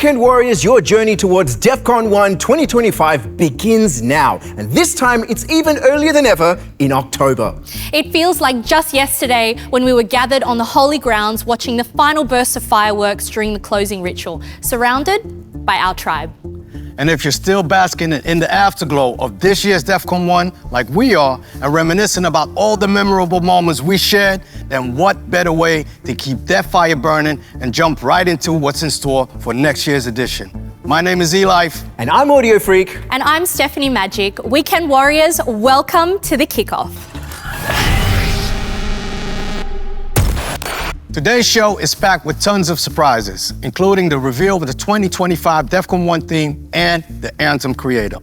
Weekend Warriors, your journey towards Defqon.1 2025 begins now. And this time, it's even earlier than ever in October. It feels like just yesterday when we were gathered on the holy grounds watching the final burst of fireworks during the closing ritual, surrounded by our tribe. And if you're still basking in the afterglow of this year's Defqon.1 like we are and reminiscing about all the memorable moments we shared, then what better way to keep that fire burning and jump right into what's in store for next year's edition. My name is nightlife. And I'm Audiofreq. And I'm Stephanie Magic. Weekend Warriors, welcome to the kickoff. Today's show is packed with tons of surprises, including the reveal of the 2025 Defqon.1 theme and the Anthem creator.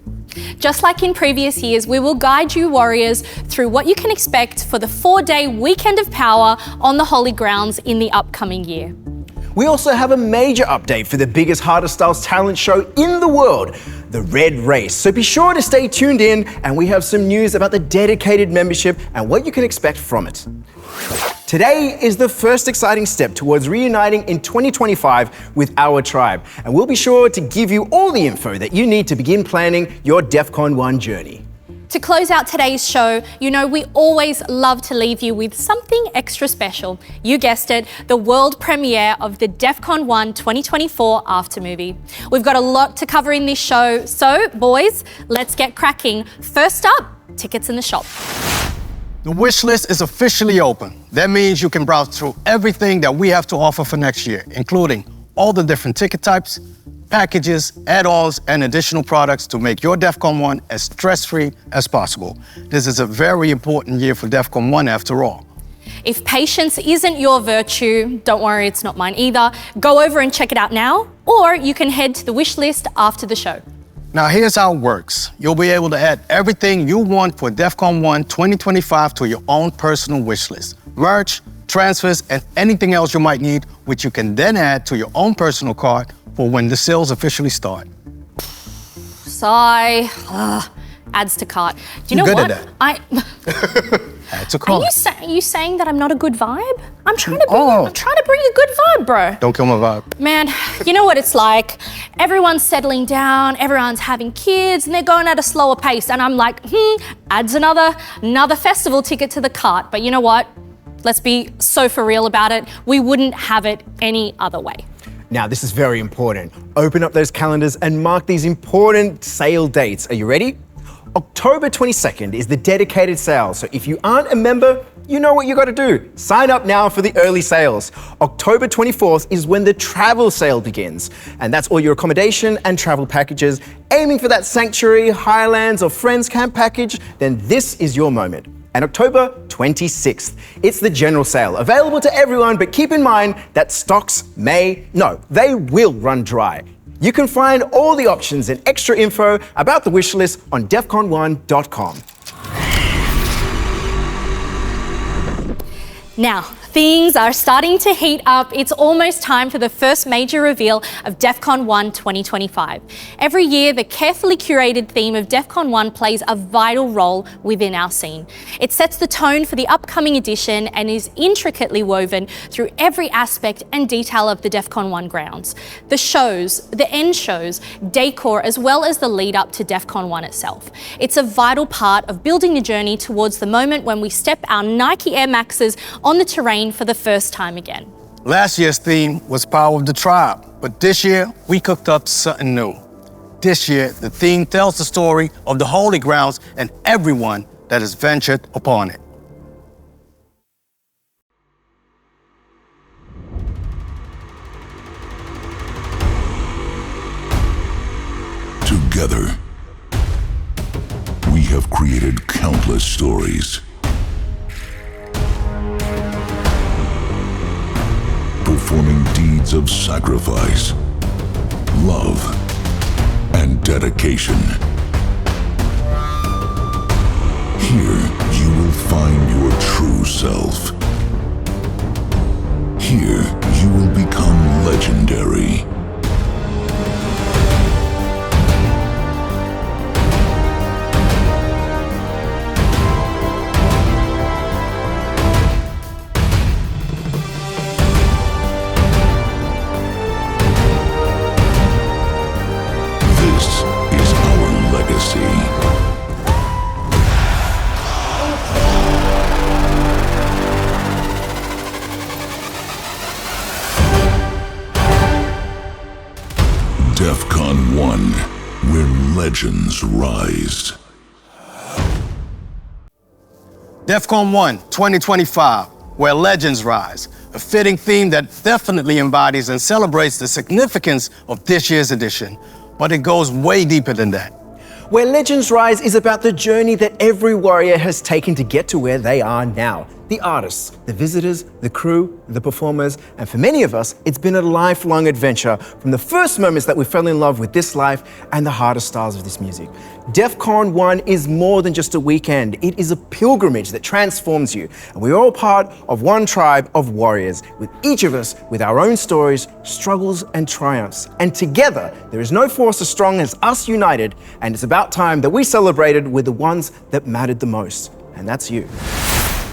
Just like in previous years, we will guide you Warriors through what you can expect for the 4-day weekend of power on the holy grounds in the upcoming year. We also have a major update for the biggest Harder Styles talent show in the world, the Red Race. So be sure to stay tuned in, and we have some news about the dedicated membership and what you can expect from it. Today is the first exciting step towards reuniting in 2025 with our tribe, and we'll be sure to give you all the info that you need to begin planning your Defqon.1 journey. To close out today's show, you know we always love to leave you with something extra special. You guessed it, the world premiere of the Defqon.1 2024 Aftermovie. We've got a lot to cover in this show, so boys, let's get cracking. First up, tickets in the shop. The wish list is officially open. That means you can browse through everything that we have to offer for next year, including all the different ticket types, packages, add-ons, and additional products to make your Defqon.1 as stress-free as possible. This is a very important year for Defqon.1 after all. If patience isn't your virtue, don't worry, it's not mine either. Go over and check it out now, or you can head to the wish list after the show. Now here's how it works. You'll be able to add everything you want for Defqon.1 2025 to your own personal wish list. Merch, transfers, and anything else you might need, which you can then add to your own personal card for when the sales officially start. Sigh. Adds to cart. Do you know You're what? good at that. Add to cart. Are you saying that I'm not a good vibe? I'm trying to bring a good vibe, bro. Don't kill my vibe. Man, you know what it's like. Everyone's settling down, everyone's having kids, and they're going at a slower pace. And I'm like, adds another festival ticket to the cart. But you know what? Let's be so for real about it. We wouldn't have it any other way. Now, this is very important. Open up those calendars and mark these important sale dates. Are you ready? October 22nd is the dedicated sale. So if you aren't a member, you know what you got to do. Sign up now for the early sales. October 24th is when the travel sale begins. And that's all your accommodation and travel packages. Aiming for that Sanctuary, Highlands, or Friends Camp package, then this is your moment. And October 26th, it's the general sale, available to everyone, but keep in mind that stocks they will run dry. You can find all the options and extra info about the wishlist on Defqon.1.com. Now, things are starting to heat up. It's almost time for the first major reveal of Defqon.1 2025. Every year, the carefully curated theme of Defqon.1 plays a vital role within our scene. It sets the tone for the upcoming edition and is intricately woven through every aspect and detail of the Defqon.1 grounds. The shows, the end shows, decor, as well as the lead up to Defqon.1 itself. It's a vital part of building the journey towards the moment when we step our Nike Air Maxes on the terrain for the first time again. Last year's theme was Power of the Tribe, but this year we cooked up something new. This year, the theme tells the story of the holy grounds and everyone that has ventured upon it. Together, we have created countless stories. Performing deeds of sacrifice, love, and dedication. Here, you will find your true self. Here, you will become legendary. Defqon 1, where legends rise. Defqon 1, 2025, where legends rise. A fitting theme that definitely embodies and celebrates the significance of this year's edition, but it goes way deeper than that. Where Legends Rise is about the journey that every warrior has taken to get to where they are now. The artists, the visitors, the crew, the performers, and for many of us, it's been a lifelong adventure from the first moments that we fell in love with this life and the hardest styles of this music. Defqon 1 is more than just a weekend. It is a pilgrimage that transforms you. And we're all part of one tribe of warriors, with each of us with our own stories, struggles, and triumphs. And together, there is no force as strong as us united, and it's about time that we celebrated with the ones that mattered the most. And that's you.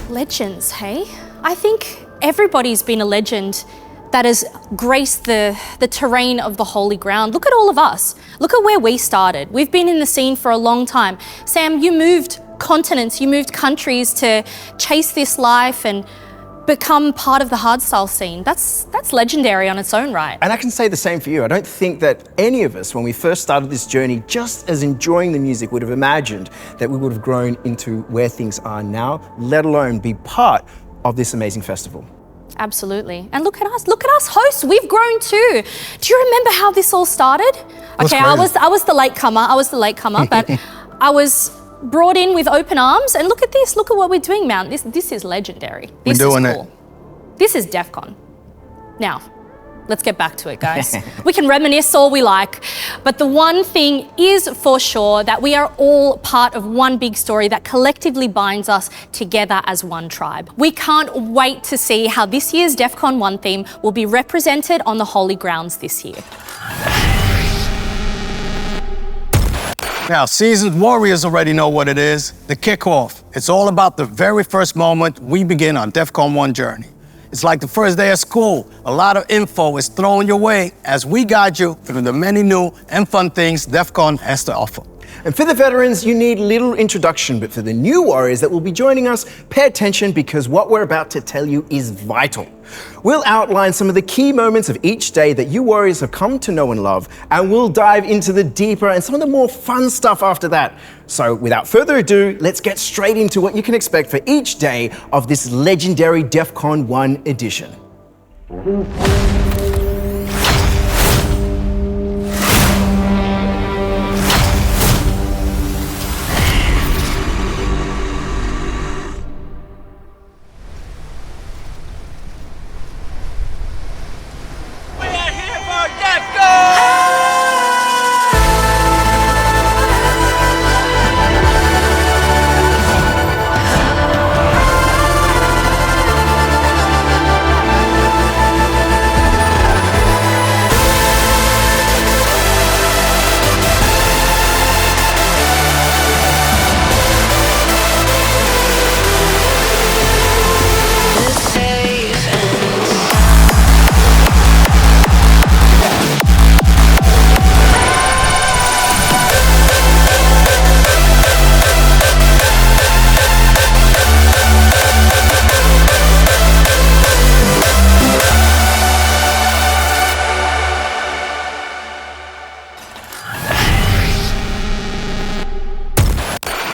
Legends, hey? I think everybody's been a legend that has graced the terrain of the holy ground. Look at all of us. Look at where we started. We've been in the scene for a long time. Sam, you moved continents, you moved countries to chase this life and become part of the hardstyle scene. That's legendary on its own right. And I can say the same for you. I don't think that any of us, when we first started this journey, just as enjoying the music, would have imagined that we would have grown into where things are now, let alone be part of this amazing festival. Absolutely. And look at us hosts, we've grown too. Do you remember how this all started? Okay, I was the latecomer, but I was brought in with open arms, and look at this, look at what we're doing, man. This is legendary. This is cool. This is Defqon. Now, let's get back to it, guys. We can reminisce all we like, but the one thing is for sure that we are all part of one big story that collectively binds us together as one tribe. We can't wait to see how this year's Defqon 1 theme will be represented on the holy grounds this year. Now, seasoned warriors already know what it is, the kickoff. It's all about the very first moment we begin our Defqon 1 journey. It's like the first day of school. A lot of info is thrown your way as we guide you through the many new and fun things Defqon has to offer. And for the veterans, you need little introduction, but for the new warriors that will be joining us, pay attention because what we're about to tell you is vital. We'll outline some of the key moments of each day that you warriors have come to know and love, and we'll dive into the deeper and some of the more fun stuff after that. So without further ado, let's get straight into what you can expect for each day of this legendary Defqon 1 edition.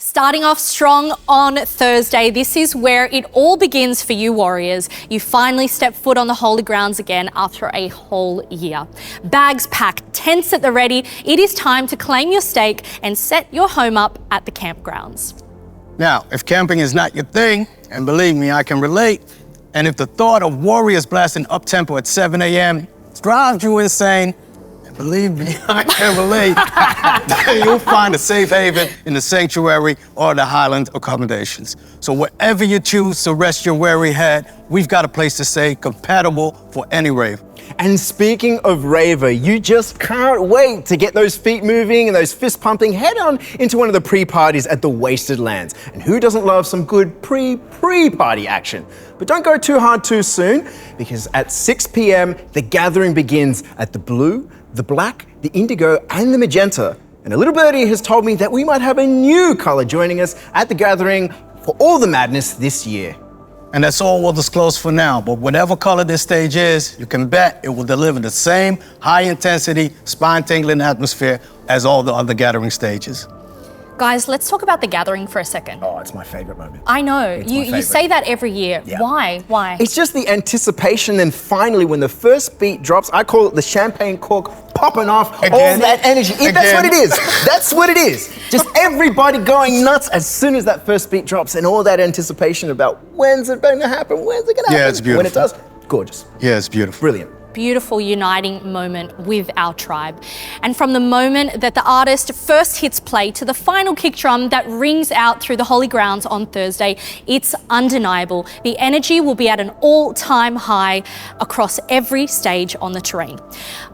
Starting off strong on Thursday, this is where it all begins for you warriors. You finally step foot on the holy grounds again after a whole year. Bags packed, tents at the ready, it is time to claim your stake and set your home up at the campgrounds. Now, if camping is not your thing, and believe me, I can relate, and if the thought of warriors blasting up-tempo at 7 a.m. drives you insane, believe me, I can relate. You'll find a safe haven in the sanctuary or the Highland accommodations. So wherever you choose to rest your weary head, we've got a place to stay compatible for any rave. And speaking of raver, you just can't wait to get those feet moving and those fists pumping. Head on into one of the pre-parties at the Wasted Lands. And who doesn't love some good pre-party action? But don't go too hard too soon, because at 6 p.m, the gathering begins at the blue, the black, the indigo, and the magenta. And a little birdie has told me that we might have a new color joining us at the gathering for all the madness this year. And that's all we'll disclose for now. But whatever color this stage is, you can bet it will deliver the same high-intensity, spine-tingling atmosphere as all the other gathering stages. Guys, let's talk about the gathering for a second. Oh, it's my favorite moment. I know, It's my you favorite. say that every year. Yeah. Why? It's just the anticipation, and finally, when the first beat drops, I call it the champagne cork popping off, all Again. that energy. That's what it Again. is. That's what it is. Just everybody going nuts as soon as that first beat drops, and all that anticipation about when's it going to happen, when's it going to happen. Yeah, it's beautiful. When it does, gorgeous. Yeah, it's beautiful. Brilliant. Beautiful uniting moment with our tribe. And from the moment that the artist first hits play to the final kick drum that rings out through the holy grounds on Thursday, it's undeniable. The energy will be at an all-time high across every stage on the terrain.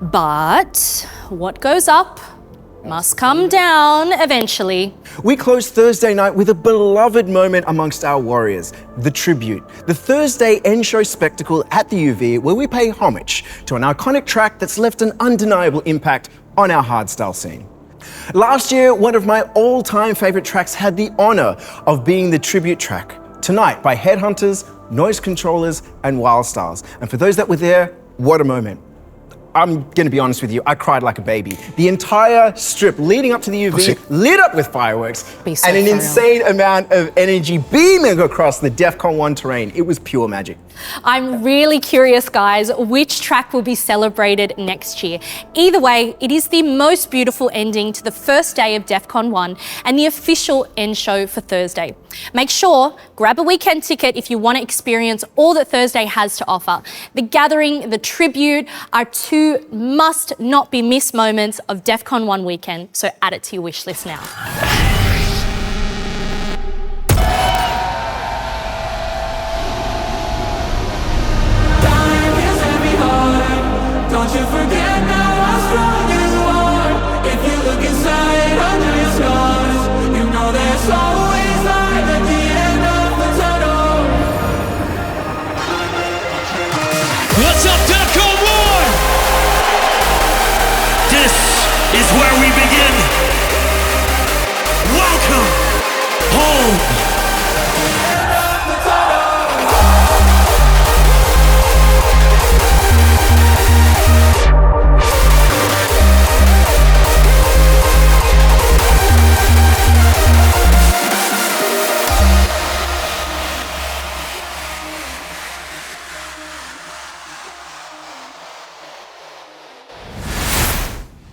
But what goes up must come down eventually. We close Thursday night with a beloved moment amongst our warriors, the tribute, the Thursday end show spectacle at the UV where we pay homage to an iconic track that's left an undeniable impact on our hardstyle scene. Last year, one of my all-time favorite tracks had the honor of being the tribute track, Tonight by Headhunters, Noise Controllers, and Wildstars. And for those that were there, what a moment. I'm gonna be honest with you, I cried like a baby. The entire strip leading up to the UV lit up with fireworks Be so and an for real. insane amount of energy beaming across the Defqon 1 terrain. It was pure magic. I'm really curious, guys, which track will be celebrated next year. Either way, it is the most beautiful ending to the first day of Defqon 1 and the official end show for Thursday. Make sure, grab a weekend ticket if you want to experience all that Thursday has to offer. The gathering, the tribute are two must not be missed moments of Defqon 1 weekend, so add it to your wish list now. Don't you forget now how strong you are. If you look inside under your scars, you know there's always light at the end of the tunnel. What's up, Defqon 1? This is where we begin. Welcome home.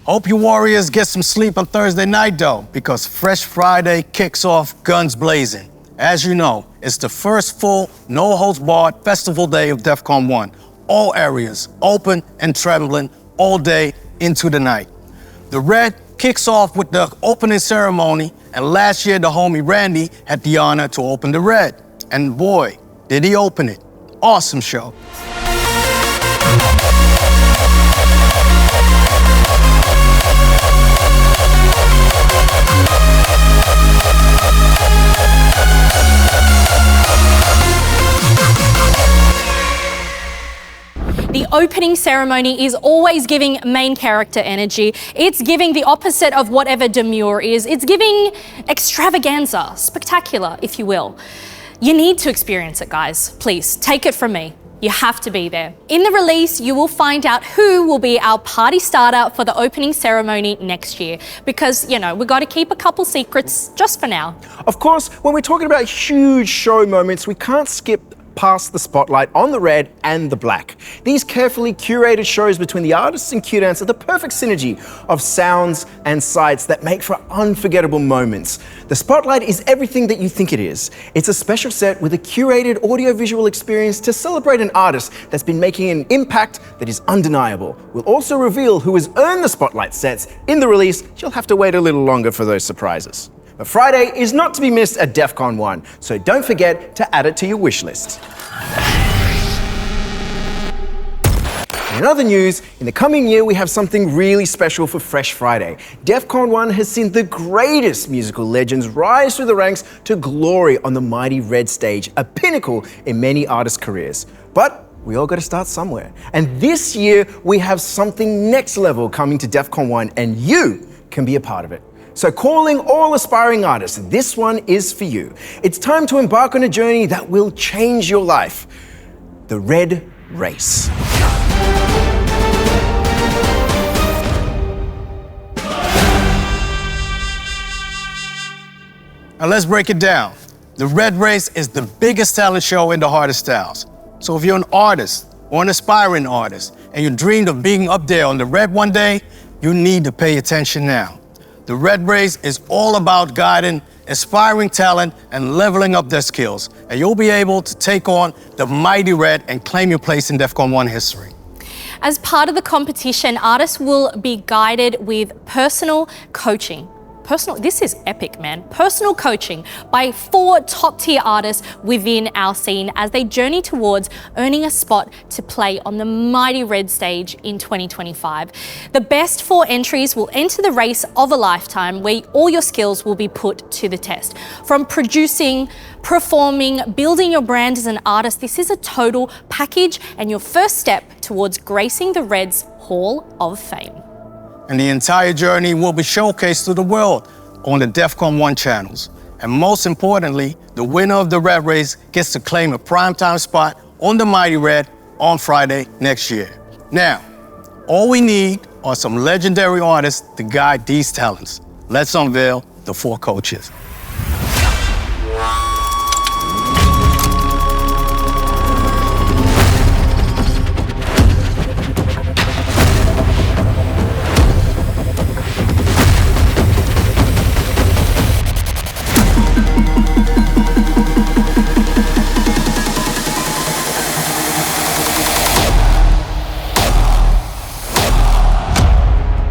Hope you warriors get some sleep on Thursday night though, because Fresh Friday kicks off guns blazing. As you know, it's the first full, no-holds-barred festival day of Defqon 1. All areas open and trembling all day into the night. The Red kicks off with the opening ceremony, and last year the homie Randy had the honor to open the Red. And boy, did he open it. Awesome show. The opening ceremony is always giving main character energy. It's giving the opposite of whatever demure is. It's giving extravaganza, spectacular, if you will. You need to experience it, guys. Please, take it from me. You have to be there. In the release, you will find out who will be our party starter for the opening ceremony next year. Because, you know, we've got to keep a couple secrets just for now. Of course, when we're talking about huge show moments, we can't skip past the spotlight on the red and the black. These carefully curated shows between the artists and Q-Dance are the perfect synergy of sounds and sights that make for unforgettable moments. The spotlight is everything that you think it is. It's a special set with a curated audiovisual experience to celebrate an artist that's been making an impact that is undeniable. We'll also reveal who has earned the spotlight sets in the release. You'll have to wait a little longer for those surprises. But Friday is not to be missed at Defqon 1, so don't forget to add it to your wish list. In other news, in the coming year we have something really special for Fresh Friday. Defqon 1 has seen the greatest musical legends rise through the ranks to glory on the mighty red stage, a pinnacle in many artists' careers. But we all got to start somewhere. And this year we have something next level coming to Defqon 1, and you can be a part of it. So calling all aspiring artists, this one is for you. It's time to embark on a journey that will change your life. The Red Race. Now let's break it down. The Red Race is the biggest talent show in the hardest styles. So if you're an artist or an aspiring artist and you dreamed of being up there on the red one day, you need to pay attention now. The Red Race is all about guiding aspiring talent and leveling up their skills, and you'll be able to take on the mighty Red and claim your place in Defqon 1 history. As part of the competition, artists will be guided with personal coaching. This is epic, man. Personal coaching by 4 top-tier artists within our scene as they journey towards earning a spot to play on the mighty Red stage in 2025. The best 4 entries will enter the race of a lifetime where all your skills will be put to the test. From producing, performing, building your brand as an artist, this is a total package and your first step towards gracing the Red's Hall of Fame. And the entire journey will be showcased to the world on the Defqon 1 channels. And most importantly, the winner of the Red Race gets to claim a primetime spot on the mighty Red on Friday next year. Now, all we need are some legendary artists to guide these talents. Let's unveil the 4 coaches.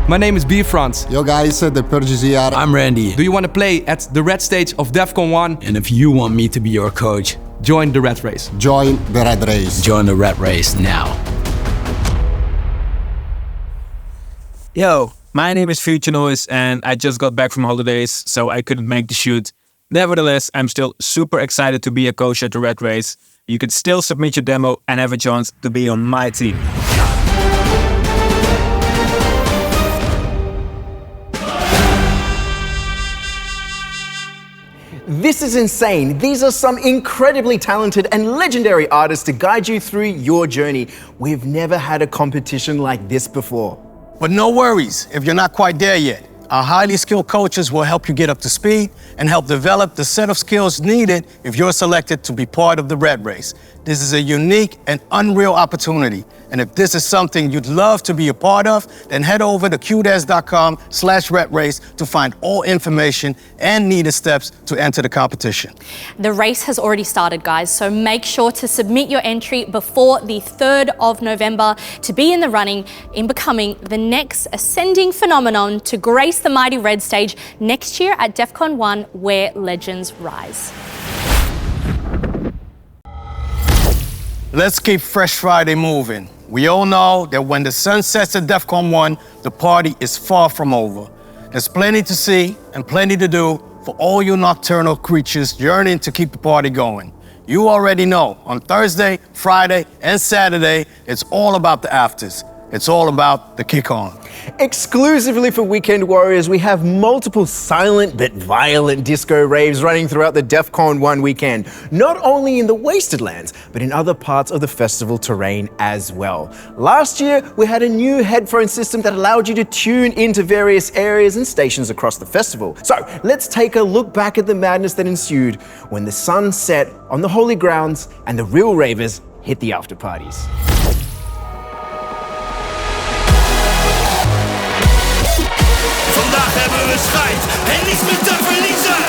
My name is Bierfrans. Yo guys, the Purges here. I'm Randy. Do you want to play at the Red stage of Defqon 1? And if you want me to be your coach, join the Red Race. Join the Red Race. Join the Red Race now. Yo, my name is Future Noise and I just got back from holidays, so I couldn't make the shoot. Nevertheless, I'm still super excited to be a coach at the Red Race. You could still submit your demo and have a chance to be on my team. This is insane. These are some incredibly talented and legendary artists to guide you through your journey. We've never had a competition like this before. But no worries if you're not quite there yet. Our highly skilled coaches will help you get up to speed and help develop the set of skills needed if you're selected to be part of the Red Race. This is a unique and unreal opportunity. And if this is something you'd love to be a part of, then head over to qdes.com/redrace to find all information and needed steps to enter the competition. The race has already started, guys, so make sure to submit your entry before the 3rd of November to be in the running in becoming the next ascending phenomenon to grace the mighty Red stage next year at Defqon 1, where legends rise. Let's keep Fresh Friday moving. We all know that when the sun sets at Defqon 1, the party is far from over. There's plenty to see and plenty to do for all you nocturnal creatures yearning to keep the party going. You already know, on Thursday, Friday, and Saturday, it's all about the afters. It's all about the kick-on. Exclusively for weekend warriors, we have multiple silent but violent disco raves running throughout the Defqon 1 weekend, not only in the Wasted Lands, but in other parts of the festival terrain as well. Last year, we had a new headphone system that allowed you to tune into various areas and stations across the festival. So let's take a look back at the madness that ensued when the sun set on the holy grounds and the real ravers hit the afterparties. Vandaag hebben we scheid en niets meer te verliezen.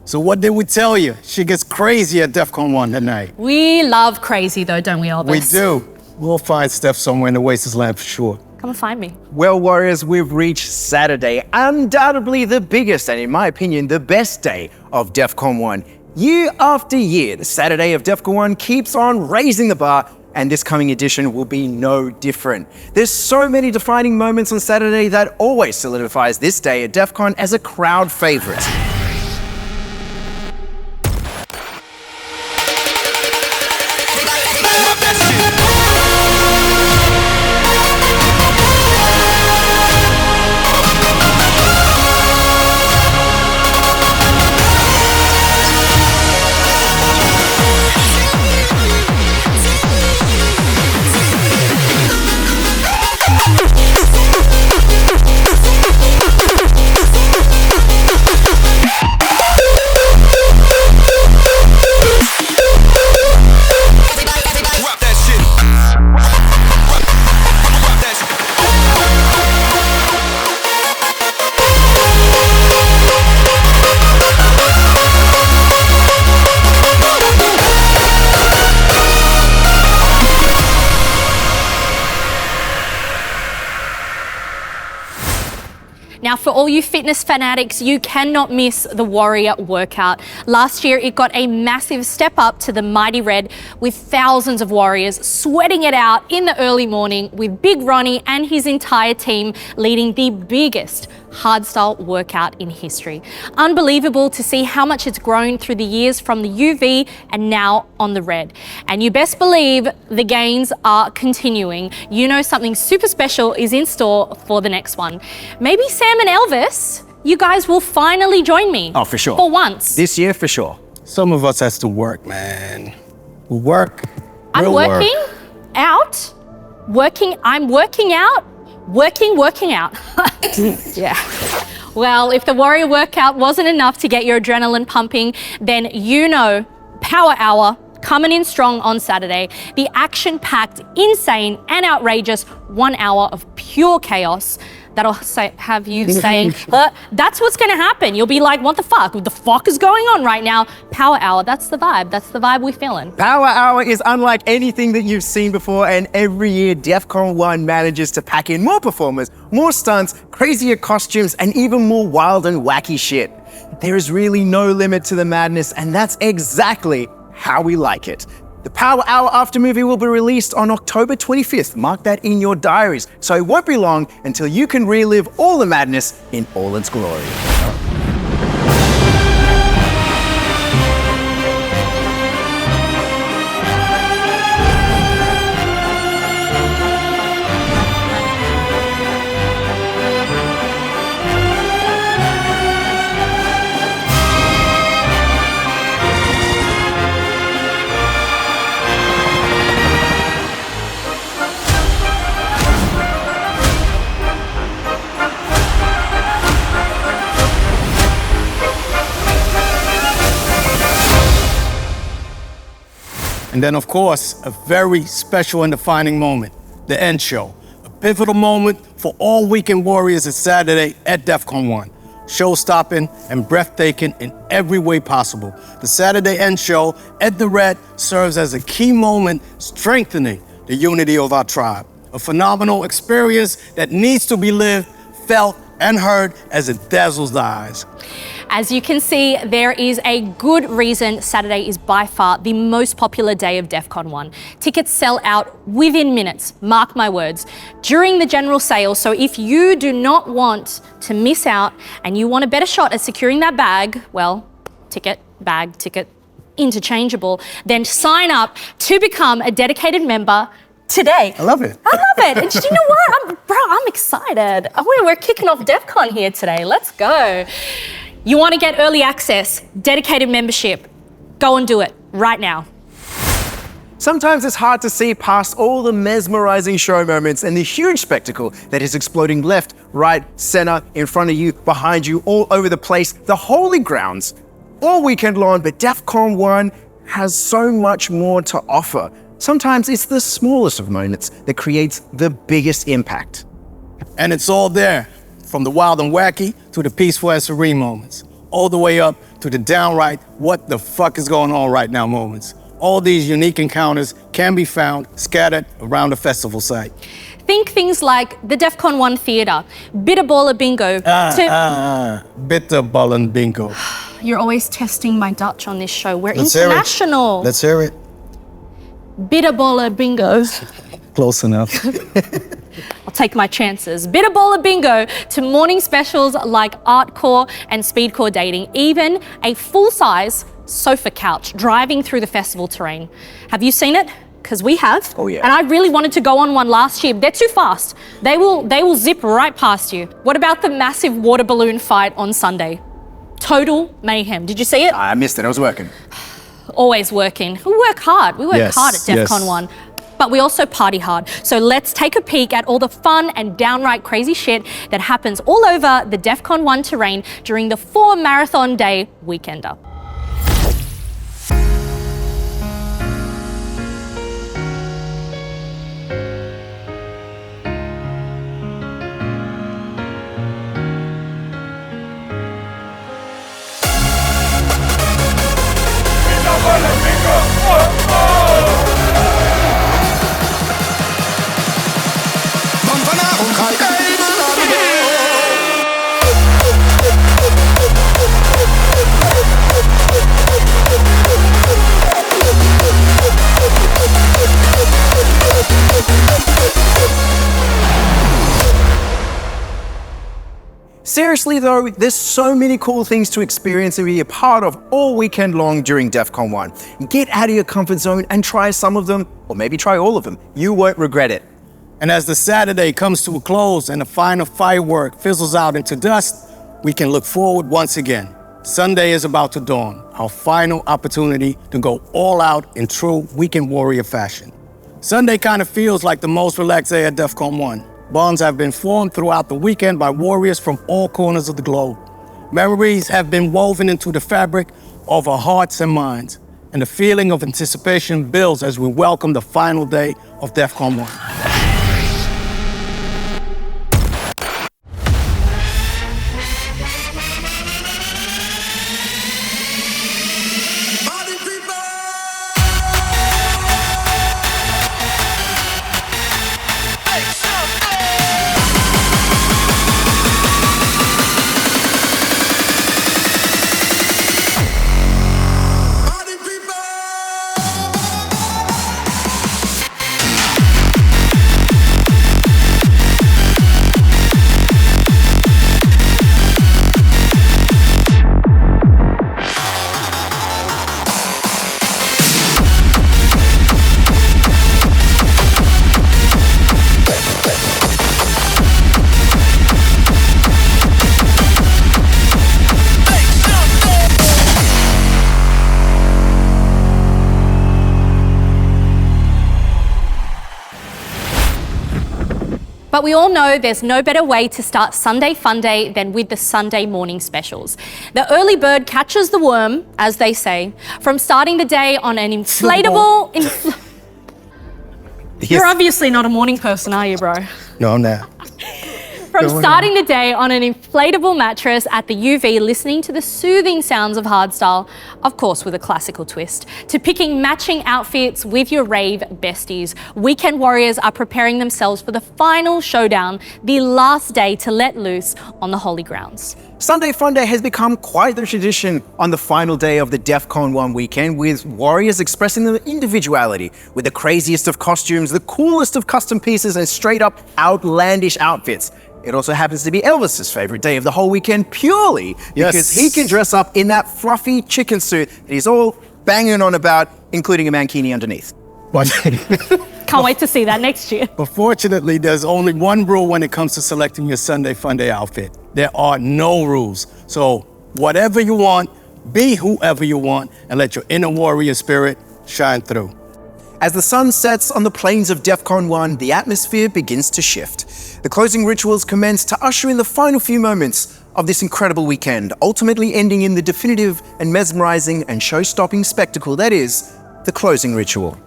So what did we tell you? She gets crazy at Defqon 1 tonight. We love crazy though, don't we, Elvis? We do. We'll find Steph somewhere in the Oasis land for sure. Come and find me. Well, Warriors, we've reached Saturday, undoubtedly the biggest and, in my opinion, the best day of Defqon 1. Year after year, the Saturday of Defqon 1 keeps on raising the bar, and this coming edition will be no different. There's so many defining moments on Saturday that always solidifies this day at Defqon as a crowd favorite. Now, for all you fitness fanatics, you cannot miss the Warrior workout. Last year, it got a massive step up to the Mighty Red with thousands of Warriors sweating it out in the early morning with Big Ronnie and his entire team leading the biggest hardstyle workout in history. Unbelievable to see how much it's grown through the years from the UV and now on the Red. And you best believe the gains are continuing. You know something super special is in store for the next one. Maybe Sam and Elvis, you guys will finally join me. Oh, for sure. For once. This year, for sure. Some of us has to work, man. We work. I'm working out. Working out. Yeah. Well, if the Warrior workout wasn't enough to get your adrenaline pumping, then you know Power Hour coming in strong on Saturday. The action-packed, insane and outrageous 1 hour of pure chaos that'll have you saying, that's what's gonna happen. You'll be like, what the fuck? What the fuck is going on right now? Power Hour, that's the vibe. That's the vibe we're feeling. Power Hour is unlike anything that you've seen before, and every year Defqon 1 manages to pack in more performers, more stunts, crazier costumes, and even more wild and wacky shit. There is really no limit to the madness, and that's exactly how we like it. The Power Hour after movie will be released on October 25th. Mark that in your diaries, so it won't be long until you can relive all the madness in all its glory. And then, of course, a very special and defining moment, the end show. A pivotal moment for all weekend warriors at Saturday at Defqon 1. Show-stopping and breathtaking in every way possible. The Saturday end show at the Red serves as a key moment strengthening the unity of our tribe. A phenomenal experience that needs to be lived, felt, and heard as it dazzles the eyes. As you can see, there is a good reason Saturday is by far the most popular day of Defqon 1. Tickets sell out within minutes, mark my words, during the general sale. So if you do not want to miss out and you want a better shot at securing that bag, well, ticket, interchangeable, then sign up to become a dedicated member today. I love it. I love it. And you know what? I'm excited. We're kicking off Defqon here today. Let's go. You want to get early access, dedicated membership, go and do it right now. Sometimes it's hard to see past all the mesmerizing show moments and the huge spectacle that is exploding left, right, center, in front of you, behind you, all over the place, the holy grounds, all weekend long. But Defqon 1 has so much more to offer. Sometimes it's the smallest of moments that creates the biggest impact. And it's all there, from the wild and wacky to the peaceful and serene moments, all the way up to the downright what the fuck is going on right now moments. All these unique encounters can be found scattered around the festival site. Think things like the Defqon 1 theatre, Bitter Baller Bingo. Bitter Ballen Bingo. You're always testing my Dutch on this show. We're Let's international. Let's hear it. Bitter Baller Bingo. Close enough. I'll take my chances. Bitter Baller Bingo to morning specials like Artcore and Speedcore Dating, even a full-size sofa couch driving through the festival terrain. Have you seen it? Because we have. Oh yeah. And I really wanted to go on one last year. They're too fast. They will zip right past you. What about the massive water balloon fight on Sunday? Total mayhem. Did you see it? I missed it, I was working. Always working. We work hard. We work hard at Defqon 1. But we also party hard. So let's take a peek at all the fun and downright crazy shit that happens all over the Defqon 1 terrain during the 4 marathon day weekender. Seriously though, there's so many cool things to experience and be a part of all weekend long during Defqon 1. Get out of your comfort zone and try some of them, or maybe try all of them. You won't regret it. And as the Saturday comes to a close and the final firework fizzles out into dust, we can look forward once again. Sunday is about to dawn, our final opportunity to go all out in true weekend warrior fashion. Sunday kind of feels like the most relaxed day at Defqon 1. Bonds have been formed throughout the weekend by warriors from all corners of the globe. Memories have been woven into the fabric of our hearts and minds, and the feeling of anticipation builds as we welcome the final day of Defqon 1. But we all know there's no better way to start Sunday Fun Day than with the Sunday morning specials. The early bird catches the worm, as they say, from starting the day on an inflatable... You're obviously not a morning person, are you, bro? No, I'm not. From starting the day on an inflatable mattress at the UV, listening to the soothing sounds of hardstyle, of course with a classical twist, to picking matching outfits with your rave besties, weekend warriors are preparing themselves for the final showdown, the last day to let loose on the holy grounds. Sunday Fun Day has become quite the tradition on the final day of the Defqon 1 weekend, with warriors expressing their individuality with the craziest of costumes, the coolest of custom pieces, and straight up outlandish outfits. It also happens to be Elvis's favorite day of the whole weekend purely because he can dress up in that fluffy chicken suit that he's all banging on about, including a mankini underneath. Can't wait to see that next year. But fortunately, there's only one rule when it comes to selecting your Sunday Fun Day outfit. There are no rules. So whatever you want, be whoever you want, and let your inner warrior spirit shine through. As the sun sets on the plains of Defqon 1, the atmosphere begins to shift. The closing rituals commence to usher in the final few moments of this incredible weekend, ultimately ending in the definitive and mesmerizing and show-stopping spectacle that is the closing ritual.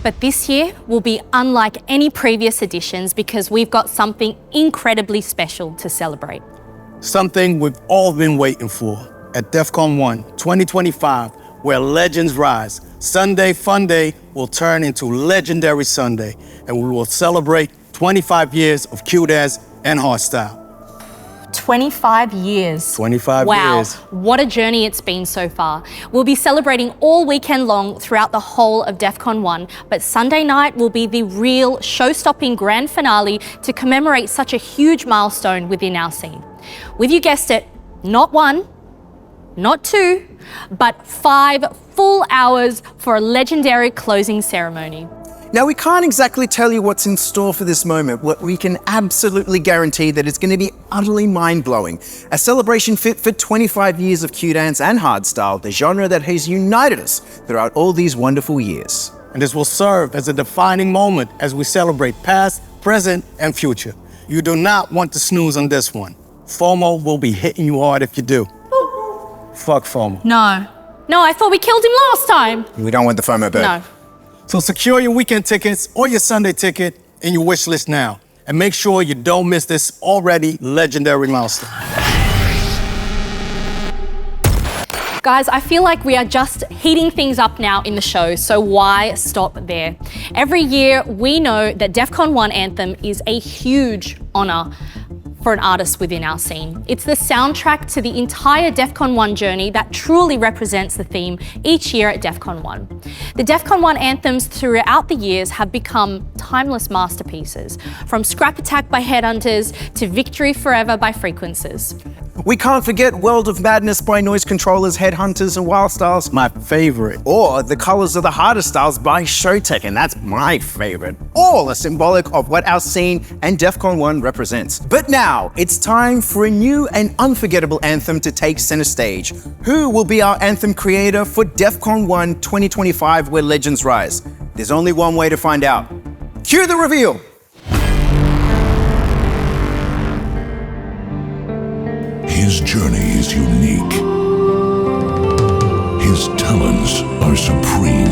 But this year will be unlike any previous editions because we've got something incredibly special to celebrate. Something we've all been waiting for at Defqon 1 2025, where legends rise. Sunday Funday will turn into Legendary Sunday, and we will celebrate 25 years of Q-Dance and hardstyle. 25 years. 25 wow, years. What a journey it's been so far. We'll be celebrating all weekend long throughout the whole of Defqon 1, but Sunday night will be the real show-stopping grand finale to commemorate such a huge milestone within our scene. With, you guessed it, not 1, not 2, but 5 full hours for a legendary closing ceremony. Now, we can't exactly tell you what's in store for this moment, but we can absolutely guarantee that it's going to be utterly mind-blowing. A celebration fit for 25 years of Q-Dance and hardstyle, the genre that has united us throughout all these wonderful years. And this will serve as a defining moment as we celebrate past, present, and future. You do not want to snooze on this one. FOMO will be hitting you hard if you do. Fuck FOMO. No, I thought we killed him last time. We don't want the FOMO bird. No. So secure your weekend tickets or your Sunday ticket in your wish list now. And make sure you don't miss this already legendary milestone. Guys, I feel like we are just heating things up now in the show, so why stop there? Every year, we know that Defqon 1 Anthem is a huge honor for an artist within our scene. It's the soundtrack to the entire Defqon 1 journey that truly represents the theme each year at Defqon 1. The Defqon 1 anthems throughout the years have become timeless masterpieces, from Scrap Attack by Headhunters to Victory Forever by Frequencies. We can't forget World of Madness by Noise Controllers, Headhunters, and Wild Styles. My favorite. Or The Colors of the Harder Styles by Showtech, and that's my favorite. All are symbolic of what our scene and Defqon 1 represents. But now, it's time for a new and unforgettable anthem to take center stage. Who will be our anthem creator for Defqon 1 2025, where legends rise? There's only one way to find out. Cue the reveal! His journey is unique. His talents are supreme.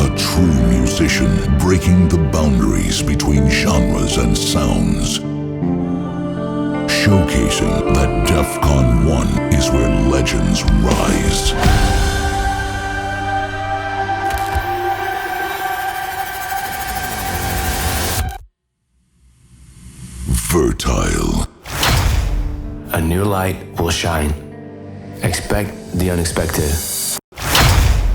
A true musician breaking the boundaries between genres and sounds. Showcasing that Defqon 1 is where legends rise. Fertile. A new light will shine. Expect the unexpected.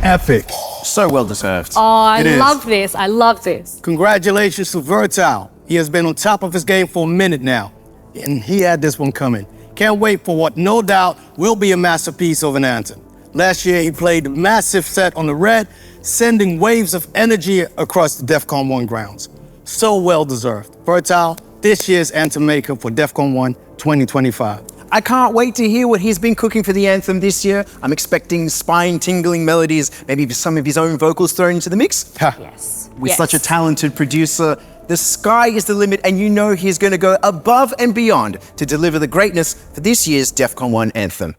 Epic. So well deserved. Oh, I love this. I love this. Congratulations to Vertile. He has been on top of his game for a minute now, and he had this one coming. Can't wait for what no doubt will be a masterpiece of an anthem. Last year, he played a massive set on the Red, sending waves of energy across the Defqon 1 grounds. So well deserved. Vertile, this year's anthem maker for Defqon 1 2025. I can't wait to hear what he's been cooking for the anthem this year. I'm expecting spine-tingling melodies, maybe some of his own vocals thrown into the mix. Yes. With such a talented producer, the sky is the limit, and you know he's going to go above and beyond to deliver the greatness for this year's Defqon 1 anthem.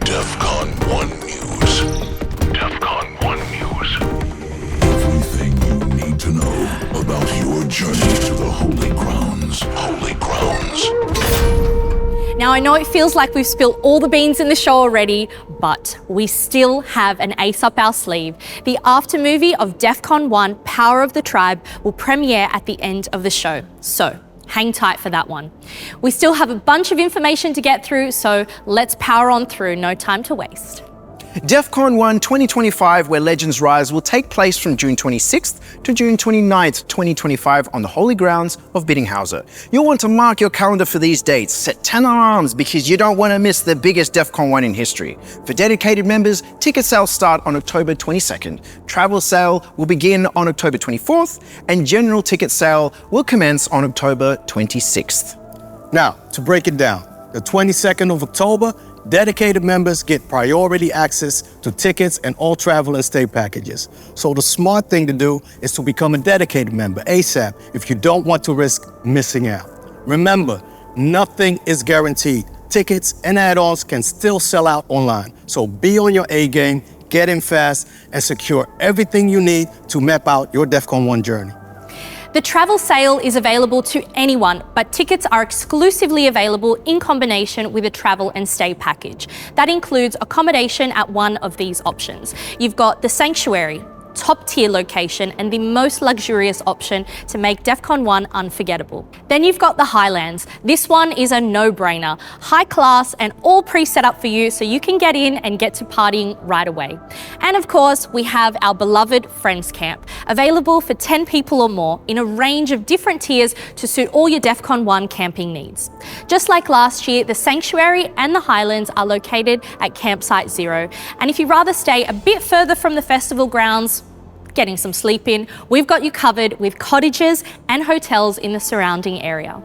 Defqon 1 News. Defqon 1 News. Everything you need to know about your journey to the holy grounds. Holy grounds. Now, I know it feels like we've spilled all the beans in the show already, but we still have an ace up our sleeve. The after movie of Defqon 1, Power of the Tribe, will premiere at the end of the show. So, hang tight for that one. We still have a bunch of information to get through, so let's power on through, no time to waste. Defqon 1 2025, where legends rise, will take place from June 26th to June 29th, 2025 on the holy grounds of Biddinghausen. You'll want to mark your calendar for these dates. Set 10 alarms because you don't want to miss the biggest Defqon 1 in history. For dedicated members, ticket sales start on October 22nd. Travel sale will begin on October 24th, and general ticket sale will commence on October 26th. Now, to break it down, the 22nd of October, dedicated members get priority access to tickets and all travel and stay packages. So the smart thing to do is to become a dedicated member ASAP if you don't want to risk missing out. Remember, nothing is guaranteed. Tickets and add-ons can still sell out online. So be on your A game, get in fast, and secure everything you need to map out your Defqon 1 journey. The travel sale is available to anyone, but tickets are exclusively available in combination with a travel and stay package. That includes accommodation at one of these options. You've got the Sanctuary, top-tier location and the most luxurious option to make Defqon 1 unforgettable. Then you've got the Highlands. This one is a no-brainer, high class and all pre-set up for you so you can get in and get to partying right away. And of course, we have our beloved Friends Camp, available for 10 people or more in a range of different tiers to suit all your Defqon 1 camping needs. Just like last year, the Sanctuary and the Highlands are located at Campsite 0. And if you'd rather stay a bit further from the festival grounds, getting some sleep in, we've got you covered with cottages and hotels in the surrounding area.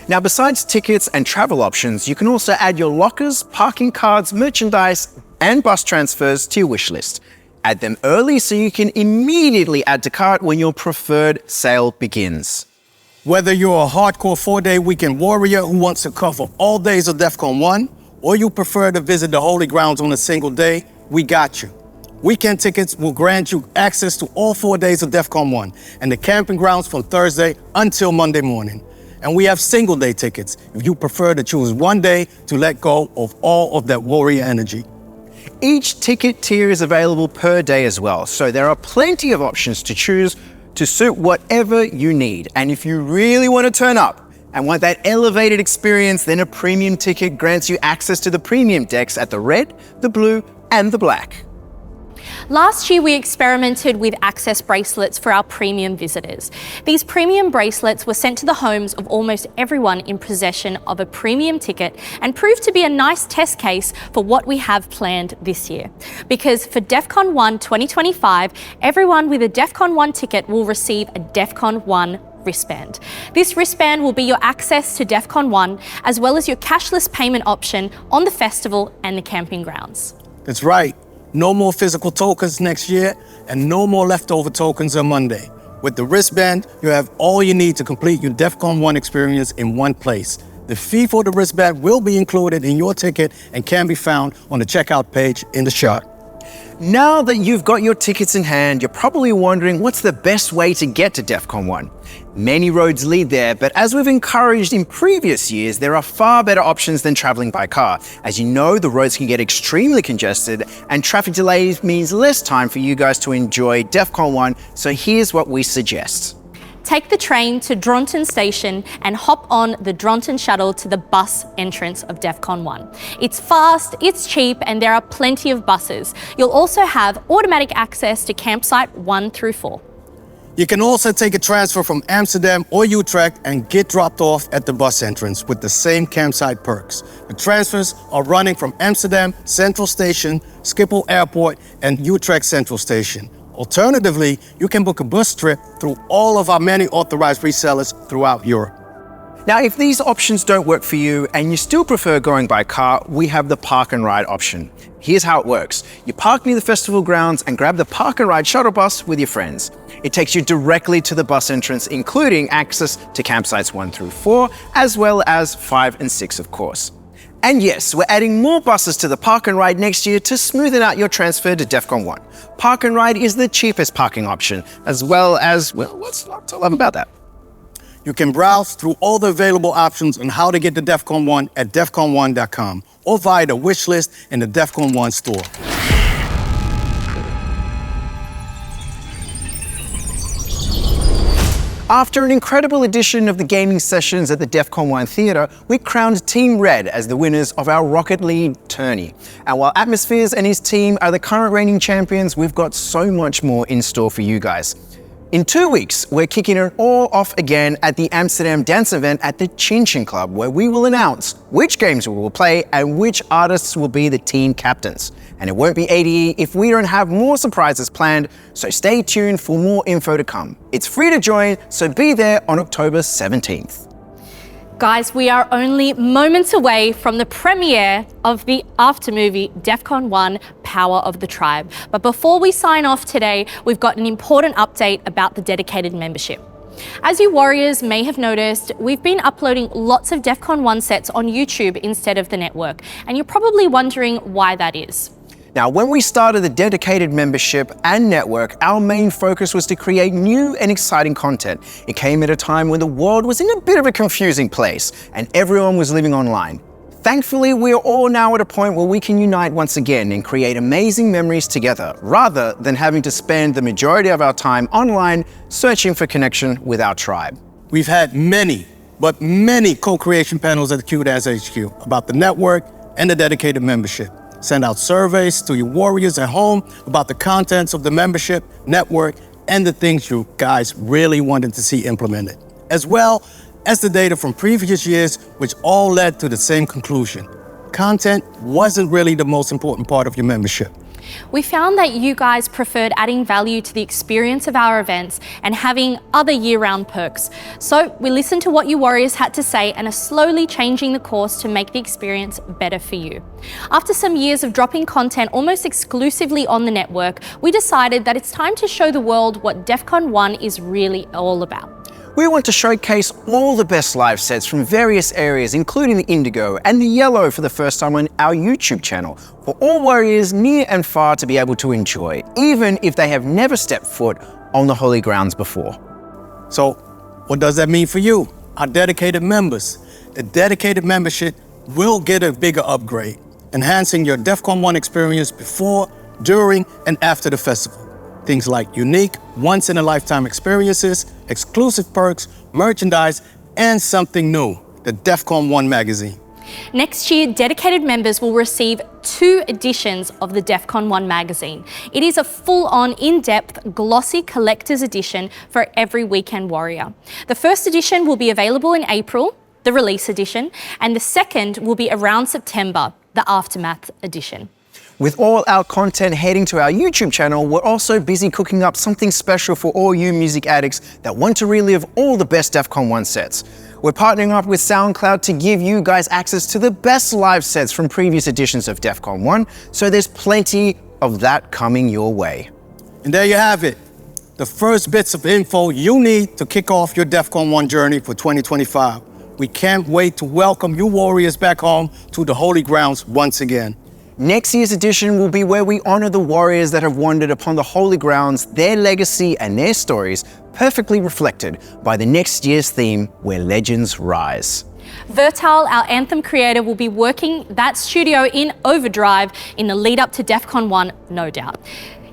Now, besides tickets and travel options, you can also add your lockers, parking cards, merchandise, and bus transfers to your wish list. Add them early so you can immediately add to cart when your preferred sale begins. Whether you're a hardcore 4-day weekend warrior who wants to cover all days of Defqon 1, or you prefer to visit the holy grounds on a single day, we got you. Weekend tickets will grant you access to all 4 days of Defqon 1 and the camping grounds from Thursday until Monday morning. And we have single day tickets if you prefer to choose one day to let go of all of that warrior energy. Each ticket tier is available per day as well, so there are plenty of options to choose to suit whatever you need. And if you really want to turn up and want that elevated experience, then a premium ticket grants you access to the premium decks at the red, the blue, and the black. Last year, we experimented with access bracelets for our premium visitors. These premium bracelets were sent to the homes of almost everyone in possession of a premium ticket and proved to be a nice test case for what we have planned this year. Because for Defqon 1 2025, everyone with a Defqon 1 ticket will receive a Defqon 1 wristband. This wristband will be your access to Defqon 1, as well as your cashless payment option on the festival and the camping grounds. That's right. No more physical tokens next year, and no more leftover tokens on Monday. With the wristband, you have all you need to complete your Defqon 1 experience in one place. The fee for the wristband will be included in your ticket and can be found on the checkout page in the shop. Now that you've got your tickets in hand, you're probably wondering what's the best way to get to Defqon 1. Many roads lead there, but as we've encouraged in previous years, there are far better options than traveling by car. As you know, the roads can get extremely congested and traffic delays means less time for you guys to enjoy Defqon 1, so here's what we suggest. Take the train to Dronton Station and hop on the Dronton shuttle to the bus entrance of Defqon 1. It's fast, it's cheap, and there are plenty of buses. You'll also have automatic access to campsite 1 through 4. You can also take a transfer from Amsterdam or Utrecht and get dropped off at the bus entrance with the same campsite perks. The transfers are running from Amsterdam Central Station, Schiphol Airport, and Utrecht Central Station. Alternatively, you can book a bus trip through all of our many authorized resellers throughout Europe. Now, if these options don't work for you and you still prefer going by car, we have the park and ride option. Here's how it works. You park near the festival grounds and grab the park and ride shuttle bus with your friends. It takes you directly to the bus entrance, including access to campsites 1 through 4, as well as 5 and 6, of course. And yes, we're adding more buses to the Park and Ride next year to smoothen out your transfer to Defqon 1. Park and Ride is the cheapest parking option, as well as, well, what's not to love about that? You can browse through all the available options on how to get to Defqon 1 at defqon1.com or via the wish list in the Defqon 1 store. After an incredible edition of the gaming sessions at the Defqon 1 Theatre, we crowned Team Red as the winners of our Rocket League tourney. And while Atmospheres and his team are the current reigning champions, we've got so much more in store for you guys. In 2 weeks, we're kicking it all off again at the Amsterdam dance event at the Chin Chin Club, where we will announce which games we will play and which artists will be the team captains. And it won't be ADE if we don't have more surprises planned, so stay tuned for more info to come. It's free to join, so be there on October 17th. Guys, we are only moments away from the premiere of the after-movie Defqon 1 Power of the Tribe. But before we sign off today, we've got an important update about the dedicated membership. As you Warriors may have noticed, we've been uploading lots of Defqon 1 sets on YouTube instead of the network, and you're probably wondering why that is. Now, when we started the dedicated membership and network, our main focus was to create new and exciting content. It came at a time when the world was in a bit of a confusing place and everyone was living online. Thankfully, we are all now at a point where we can unite once again and create amazing memories together, rather than having to spend the majority of our time online searching for connection with our tribe. We've had many co-creation panels at the QDAS HQ about the network and the dedicated membership. Send out surveys to your warriors at home about the contents of the membership, network, and the things you guys really wanted to see implemented, as well as the data from previous years, which all led to the same conclusion. Content wasn't really the most important part of your membership. We found that you guys preferred adding value to the experience of our events and having other year-round perks. So we listened to what you warriors had to say and are slowly changing the course to make the experience better for you. After some years of dropping content almost exclusively on the network, we decided that it's time to show the world what Defqon 1 is really all about. We want to showcase all the best live sets from various areas, including the indigo and the yellow for the first time on our YouTube channel, for all warriors near and far to be able to enjoy, even if they have never stepped foot on the holy grounds before. So, what does that mean for you, our dedicated members? The dedicated membership will get a bigger upgrade, enhancing your Defqon 1 experience before, during, and after the festival. Things like unique, once-in-a-lifetime experiences, exclusive perks, merchandise, and something new, the Defqon 1 magazine. Next year, dedicated members will receive 2 editions of the Defqon 1 magazine. It is a full-on, in-depth, glossy collector's edition for every weekend warrior. The first edition will be available in April, the release edition, and the second will be around September, the aftermath edition. With all our content heading to our YouTube channel, we're also busy cooking up something special for all you music addicts that want to relive all the best Defqon 1 sets. We're partnering up with SoundCloud to give you guys access to the best live sets from previous editions of Defqon 1, so there's plenty of that coming your way. And there you have it, the first bits of info you need to kick off your Defqon 1 journey for 2025. We can't wait to welcome you warriors back home to the holy grounds once again. Next year's edition will be where we honor the warriors that have wandered upon the holy grounds, their legacy and their stories perfectly reflected by the next year's theme, Where Legends Rise. Vertal, our Anthem creator, will be working that studio in overdrive in the lead up to Defqon 1, no doubt.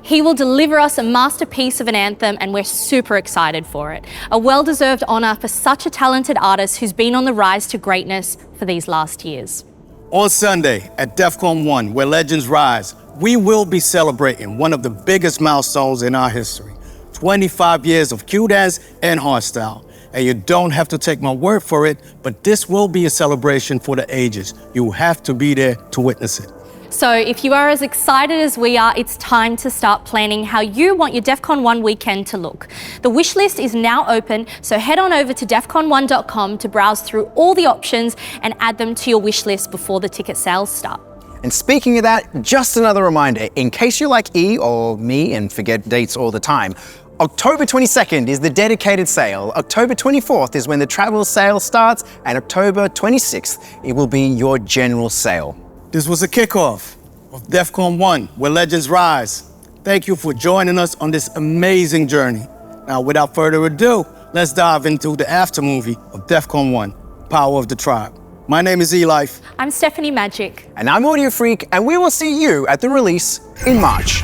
He will deliver us a masterpiece of an anthem and we're super excited for it. A well-deserved honor for such a talented artist who's been on the rise to greatness for these last years. On Sunday at Defqon 1, Where Legends Rise, we will be celebrating one of the biggest milestones in our history, 25 years of QDAS and hardstyle. And you don't have to take my word for it, but this will be a celebration for the ages. You have to be there to witness it. So if you are as excited as we are, it's time to start planning how you want your Defqon 1 weekend to look. The wish list is now open, so head on over to Defqon1.com to browse through all the options and add them to your wish list before the ticket sales start. And speaking of that, just another reminder, in case you're like E or me and forget dates all the time, October 22nd is the dedicated sale, October 24th is when the travel sale starts, and October 26th, it will be your general sale. This was a kickoff of Defqon 1, Where Legends Rise. Thank you for joining us on this amazing journey. Now, without further ado, let's dive into the after movie of Defqon 1, Power of the Tribe. My name is E-Life. I'm Stephanie Magic. And I'm Audiofreq, and we will see you at the release in March.